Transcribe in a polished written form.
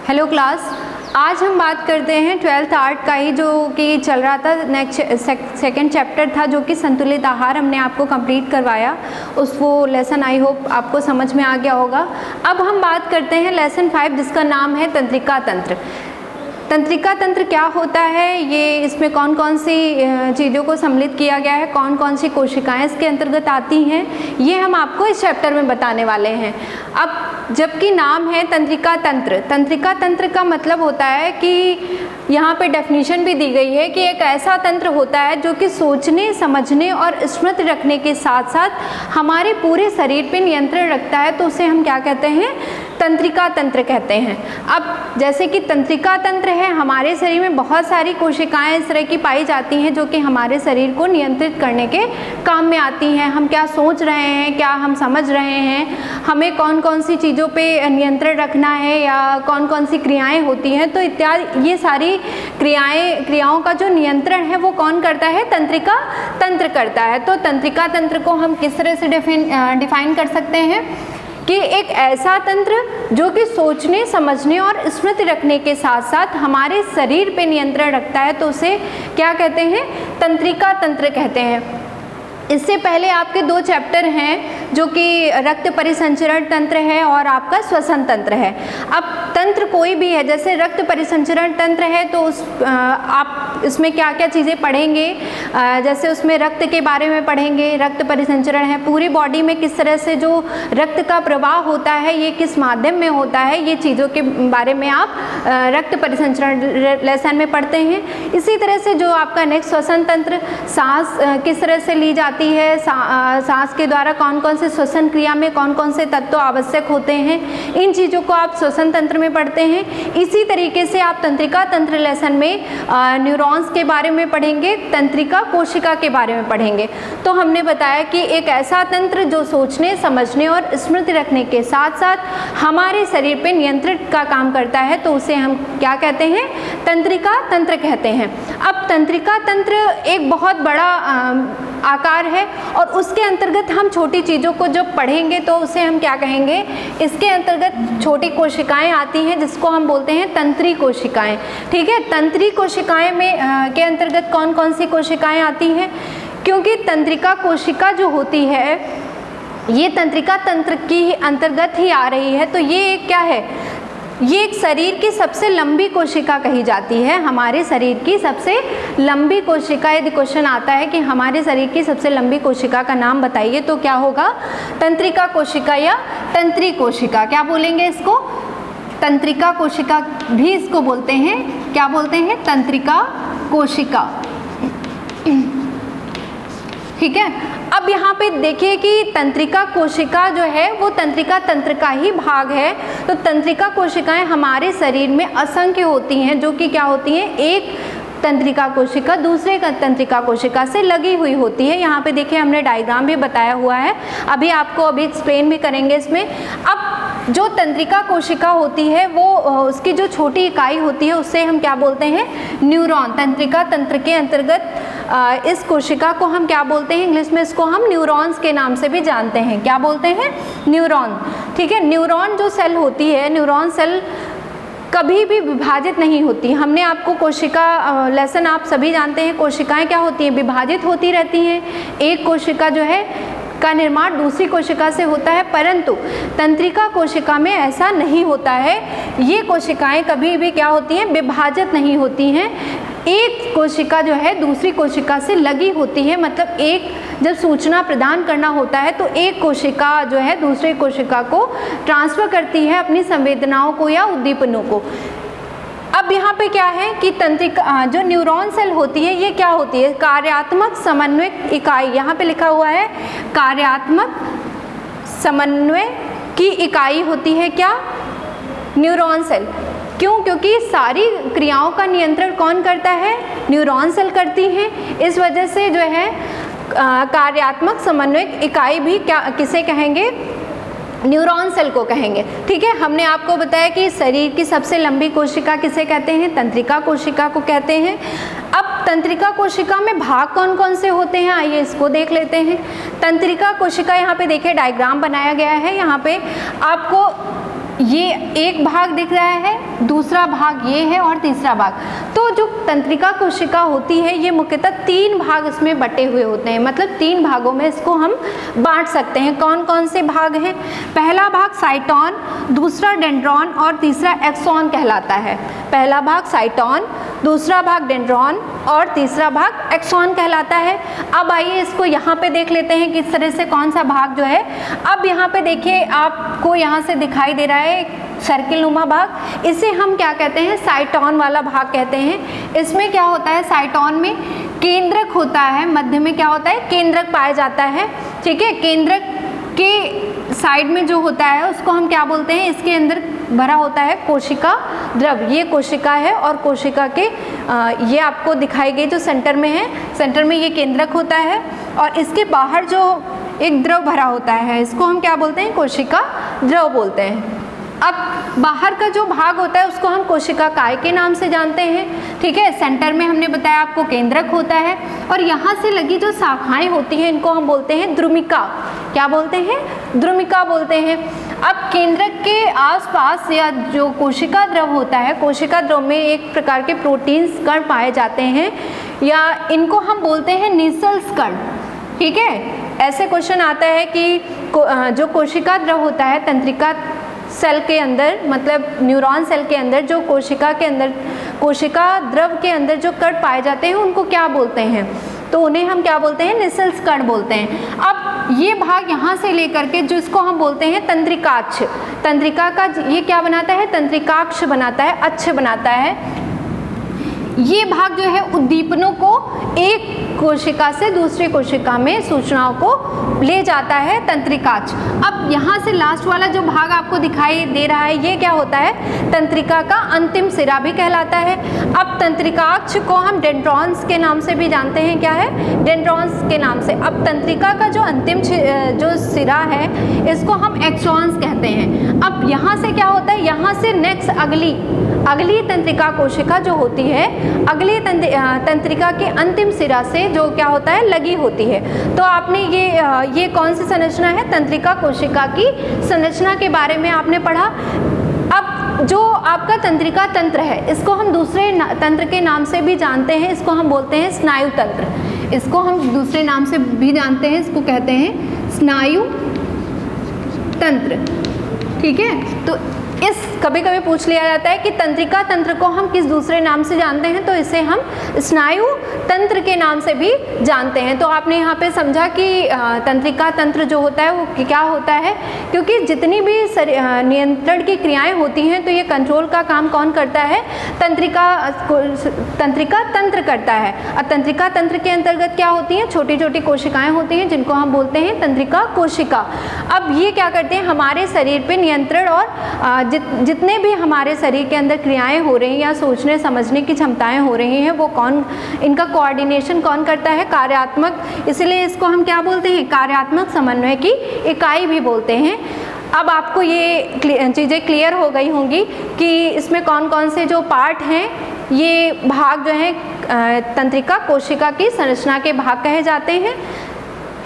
Hello class, आज हम बात करते हैं 12th आर्ट का ही जो कि चल रहा था। नेक्स्ट सेकंड चैप्टर था जो कि संतुलित आहार, हमने आपको कंप्लीट करवाया। वो लेसन आई होप आपको समझ में आ गया होगा। अब हम बात करते हैं लेसन 5 जिसका नाम है तंत्रिका तंत्र। तंत्रिका तंत्र क्या होता है, ये इसमें कौन कौन सी चीज़ों को सम्मिलित किया गया है, कौन कौन सी कोशिकाएं इसके अंतर्गत आती हैं, ये हम आपको इस चैप्टर में बताने वाले हैं। अब जबकि नाम है तंत्रिका तंत्र, तंत्रिका तंत्र का मतलब होता है कि यहाँ पे डेफिनेशन भी दी गई है कि एक ऐसा तंत्र होता है जो कि सोचने, समझने और स्मृति रखने के साथ साथ हमारे पूरे शरीर पे नियंत्रण रखता है, तो उसे हम क्या कहते हैं, तंत्रिका तंत्र कहते हैं। अब जैसे कि तंत्रिका तंत्र है, हमारे शरीर में बहुत सारी कोशिकाएं इस तरह की पाई जाती हैं जो कि हमारे शरीर को नियंत्रित करने के काम में आती हैं। हम क्या सोच रहे हैं, क्या हम समझ रहे हैं, हमें कौन कौन सी चीज़ों पे नियंत्रण रखना है या कौन कौन सी क्रियाएं होती हैं, तो इत्यादि ये सारी क्रियाओं का जो नियंत्रण है वो कौन करता है, तंत्रिका तंत्र करता है। तो तंत्रिका तंत्र को हम किस तरह से डिफाइन कर सकते हैं कि एक ऐसा तंत्र जो कि सोचने, समझने और स्मृति रखने के साथ साथ हमारे शरीर पे नियंत्रण रखता है, तो उसे क्या कहते हैं, तंत्रिका तंत्र कहते हैं। इससे पहले आपके 2 चैप्टर हैं जो कि रक्त परिसंचरण तंत्र है और आपका श्वसन तंत्र है। अब तंत्र कोई भी है, जैसे रक्त परिसंचरण तंत्र है तो आप इसमें क्या क्या चीज़ें पढ़ेंगे, जैसे उसमें रक्त के बारे में पढ़ेंगे। रक्त परिसंचरण है, पूरी बॉडी में किस तरह से जो रक्त का प्रवाह होता है, ये किस माध्यम में होता है, ये चीज़ों के बारे में आप रक्त परिसंचरण लेसन में पढ़ते हैं। इसी तरह से जो आपका नेक्स्ट श्वसन तंत्र, सांस किस तरह से ली जाती है, सांस के द्वारा कौन कौन से श्वसन क्रिया में कौन कौन से तत्व आवश्यक होते हैं, इन चीज़ों को आप श्वसन तंत्र में पढ़ते हैं। इसी तरीके से आप तंत्रिका तंत्र लेसन में न्यूरॉन्स के बारे में पढ़ेंगे, तंत्रिका कोशिका के बारे में पढ़ेंगे। तो हमने बताया कि एक ऐसा तंत्र जो सोचने, समझने और स्मृति रखने के साथ साथ हमारे शरीर पे नियंत्रित का काम करता है, तो उसे हम क्या कहते हैं, तंत्रिका तंत्र कहते हैं। अब तंत्रिका तंत्र एक बहुत बड़ा आकार है और उसके अंतर्गत हम छोटी चीज़ों को जब पढ़ेंगे तो उसे हम क्या कहेंगे, इसके अंतर्गत छोटी कोशिकाएं आती हैं जिसको हम बोलते हैं तंत्री कोशिकाएं। ठीक है, तंत्री कोशिकाएं में के अंतर्गत कौन कौन सी कोशिकाएं आती हैं, क्योंकि तंत्रिका कोशिका जो होती है ये तंत्रिका तंत्र की अंतर्गत ही आ रही है, तो ये क्या है, ये एक शरीर की सबसे लंबी कोशिका कही जाती है। हमारे शरीर की सबसे लंबी कोशिका, यदि क्वेश्चन आता है कि हमारे शरीर की सबसे लंबी कोशिका का नाम बताइए, तो क्या होगा, तंत्रिका कोशिका या तंत्री कोशिका। क्या बोलेंगे इसको, तंत्रिका कोशिका भी इसको बोलते हैं। क्या बोलते हैं, तंत्रिका कोशिका। ठीक है, अब यहाँ पे देखिए कि तंत्रिका कोशिका जो है वो तंत्रिका तंत्र का ही भाग है। तो तंत्रिका कोशिकाएं हमारे शरीर में असंख्य होती हैं, जो कि क्या होती हैं, एक तंत्रिका कोशिका दूसरे तंत्रिका कोशिका से लगी हुई होती है। यहाँ पे देखिए हमने डायग्राम भी बताया हुआ है, अभी आपको अभी एक्सप्लेन भी करेंगे इसमें। अब जो तंत्रिका कोशिका होती है वो उसकी जो छोटी इकाई होती है उससे हम क्या बोलते हैं, न्यूरॉन। तंत्रिका तंत्र के अंतर्गत इस कोशिका को हम क्या बोलते हैं, इंग्लिश में इसको हम न्यूरॉन्स के नाम से भी जानते हैं। क्या बोलते हैं, न्यूरॉन। ठीक है, न्यूरॉन जो सेल होती है, न्यूरॉन सेल कभी भी विभाजित नहीं होती। हमने आपको कोशिका लेसन आप सभी जानते हैं, कोशिकाएं क्या होती हैं, विभाजित होती रहती हैं। एक कोशिका जो है का निर्माण दूसरी कोशिका से होता है, परंतु तंत्रिका कोशिका में ऐसा नहीं होता है। ये कोशिकाएं कभी भी क्या होती हैं, विभाजित नहीं होती हैं। एक कोशिका जो है दूसरी कोशिका से लगी होती है, मतलब एक जब सूचना प्रदान करना होता है तो एक कोशिका जो है दूसरे कोशिका को ट्रांसफर करती है अपनी संवेदनाओं को या उद्दीपनों को। अब यहाँ पे क्या है कि तंत्रिका जो न्यूरॉन सेल होती है ये क्या होती है, कार्यात्मक समन्वय इकाई। यहाँ पे लिखा हुआ है कार्यात्मक समन्वय की इकाई होती है क्या, न्यूरॉन सेल। क्यों, क्योंकि सारी क्रियाओं का नियंत्रण कौन करता है, न्यूरॉन सेल करती हैं। इस वजह से जो है कार्यात्मक समन्वय इकाई भी क्या किसे कहेंगे, न्यूरॉन सेल को कहेंगे। ठीक है, हमने आपको बताया कि शरीर की सबसे लंबी कोशिका किसे कहते हैं, तंत्रिका कोशिका को कहते हैं। अब तंत्रिका कोशिका में भाग कौन कौन से होते हैं, आइए इसको देख लेते हैं। तंत्रिका कोशिका यहाँ पे देखिए डायग्राम बनाया गया है। यहाँ पे आपको ये एक भाग दिख रहा है, दूसरा भाग ये है और तीसरा भाग। तो जो तंत्रिका कोशिका होती है ये मुख्यतः 3 भाग इसमें बटे हुए होते हैं, मतलब 3 भागों में इसको हम बांट सकते हैं। कौन कौन से भाग हैं? पहला भाग साइटोन, दूसरा डेंड्रॉन और तीसरा एक्सॉन कहलाता है। पहला भाग साइटोन, दूसरा भाग डेंड्रॉन और तीसरा भाग एक्सॉन कहलाता है। अब आइए इसको यहाँ पे देख लेते हैं किस तरह से कौन सा भाग जो है। अब यहाँ पे देखिए आपको यहाँ से दिखाई दे रहा है सर्किल नुमा भाग, इसे हम क्या कहते हैं? साइटोन वाला भाग कहते हैं। इसमें क्या होता है? साइटोन में केंद्रक होता है, मध्य में क्या होता है? केंद्रक पाया जाता है। ठीक है, केंद्रक के साइड में जो होता है उसको हम क्या बोलते हैं? इसके अंदर भरा होता है कोशिका द्रव। ये कोशिका है और कोशिका के ये आपको दिखाई गई जो सेंटर में है, सेंटर में ये केंद्रक होता है और इसके बाहर जो एक द्रव भरा होता है इसको हम क्या बोलते हैं? कोशिका द्रव बोलते हैं। अब बाहर का जो भाग होता है उसको हम कोशिका काय के नाम से जानते हैं। ठीक है, सेंटर में हमने बताया आपको केंद्रक होता है और यहाँ से लगी जो शाखाएं होती हैं इनको हम बोलते हैं द्रुमिका। क्या बोलते हैं? द्रुमिका बोलते हैं। अब केंद्रक के आसपास या जो कोशिका द्रव होता है, कोशिका द्रव में एक प्रकार के प्रोटीन्स कण पाए जाते हैं या इनको हम बोलते हैं निसल्स कण। ठीक है, ऐसे क्वेश्चन आता है कि जो कोशिका द्रव होता है तंत्रिका सेल के अंदर, मतलब न्यूरॉन सेल के अंदर जो कोशिका के अंदर, कोशिका द्रव के अंदर जो कण पाए जाते हैं उनको क्या बोलते हैं? तो उन्हें हम क्या बोलते हैं? निसल्स कण बोलते हैं। अब ये भाग यहाँ से लेकर के जो इसको हम बोलते हैं तंत्रिकाक्ष, तंत्रिका का ये क्या बनाता है? तंत्रिकाक्ष बनाता है, अक्ष बनाता है। ये भाग जो है उद्दीपनों को एक कोशिका से दूसरी कोशिका में सूचनाओं को ले जाता है, तंत्रिकाक्ष। अब यहाँ से लास्ट वाला जो भाग आपको दिखाई दे रहा है ये क्या होता है? तंत्रिका का अंतिम सिरा भी कहलाता है। अब तंत्रिकाक्ष को हम डेंड्रॉन्स के नाम से भी जानते हैं। क्या है? डेंड्रॉन्स के नाम से। अब तंत्रिका का जो अंतिम जो सिरा है इसको हम एक्सॉन्स कहते हैं। अब यहाँ से क्या होता है? यहाँ से नेक्स्ट अगली तंत्रिका कोशिका जो होती है, अगली तंत्रिका के अंतिम सिरा से जो क्या होता है? लगी होती है। तो आपने ये कौन सी संरचना है? तंत्रिका कोशिका की संरचना के बारे में आपने पढ़ा। अब जो आपका तंत्रिका तंत्र है इसको हम दूसरे तंत्र के नाम से भी जानते हैं, इसको हम बोलते हैं स्नायु तंत्र। इसको हम दूसरे नाम से भी जानते हैं, इसको कहते हैं स्नायु तंत्र। ठीक है, तो इस कभी कभी पूछ लिया जाता है कि तंत्रिका तंत्र को हम किस दूसरे नाम से जानते हैं, तो इसे हम स्नायु तंत्र के नाम से भी जानते हैं। तो आपने यहाँ पे समझा कि तंत्रिका तंत्र जो होता है वो क्या होता है, क्योंकि जितनी भी नियंत्रण की क्रियाएं होती हैं तो ये कंट्रोल का काम कौन करता है? तंत्रिका तंत्र करता है। और तंत्रिका तंत्र के अंतर्गत क्या होती हैं? छोटी छोटी कोशिकाएं होती हैं जिनको हम बोलते हैं तंत्रिका कोशिका। अब ये क्या करते हैं? हमारे शरीर पे नियंत्रण और जितने भी हमारे शरीर के अंदर क्रियाएं हो रही हैं या सोचने समझने की क्षमताएं हो रही हैं वो कौन, इनका कोऑर्डिनेशन कौन करता है? कार्यात्मक। इसलिए इसको हम क्या बोलते हैं? कार्यात्मक समन्वय की इकाई भी बोलते हैं। अब आपको ये चीज़ें क्लियर हो गई होंगी कि इसमें कौन कौन से जो पार्ट हैं, ये भाग जो हैं तंत्रिका कोशिका की संरचना के भाग कहे जाते हैं।